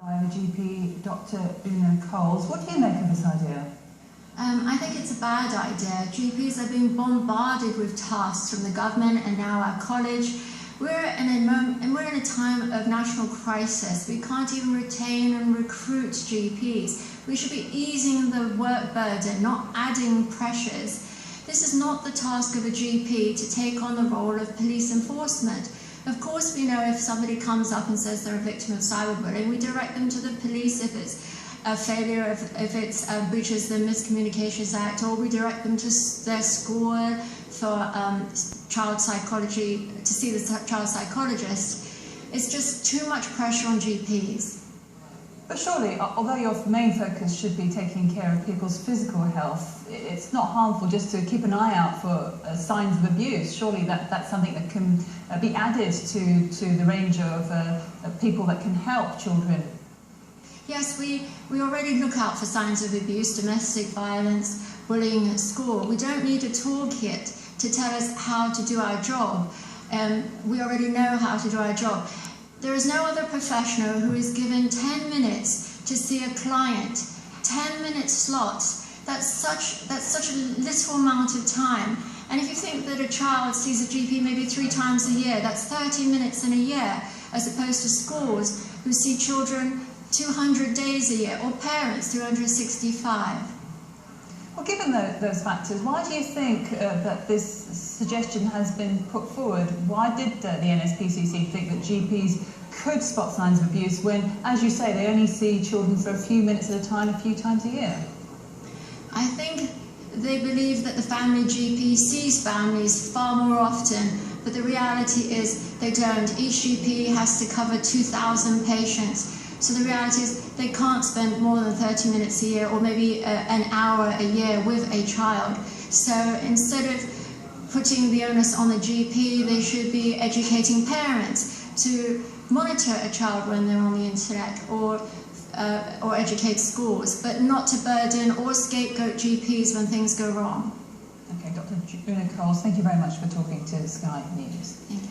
I'm GP Dr. Una Coles. What do you make of this idea? I think it's a bad idea. GPs are being bombarded with tasks from the government and now our college. We're in a time of national crisis. We can't even retain and recruit GPs. We should be easing the work burden, not adding pressures. This is not the task of a GP to take on the role of police enforcement. Of course, we know if somebody comes up and says they're a victim of cyberbullying, we direct them to the police if it's a failure, if it breaches the Miscommunications Act, or we direct them to their school for child psychology, to see the child psychologist. It's just too much pressure on GPs. But surely, although your main focus should be taking care of people's physical health, it's not harmful just to keep an eye out for signs of abuse. Surely that's something that can be added to the range of people that can help children. Yes, we already look out for signs of abuse, domestic violence, bullying at school. We don't need a toolkit to tell us how to do our job. We already know how to do our job. There is no other professional who is given 10 minutes to see a client. 10-minute slots. That's such a little amount of time. And if you think that a child sees a GP maybe 3 times a year, that's 30 minutes in a year, as opposed to schools who see children 200 days a year, or parents 365. Well, given those factors, why do you think that this suggestion has been put forward? Why did the NSPCC think that GPs could spot signs of abuse when, as you say, they only see children for a few minutes at a time, a few times a year? I think they believe that the family GP sees families far more often, but the reality is they don't. Each GP has to cover 2,000 patients. So the reality is they can't spend more than 30 minutes a year or maybe an hour a year with a child. So instead of putting the onus on the GP, they should be educating parents to monitor a child when they're on the internet or educate schools, but not to burden or scapegoat GPs when things go wrong. Okay, Dr. Una Coles, thank you very much for talking to Sky News. Thank you.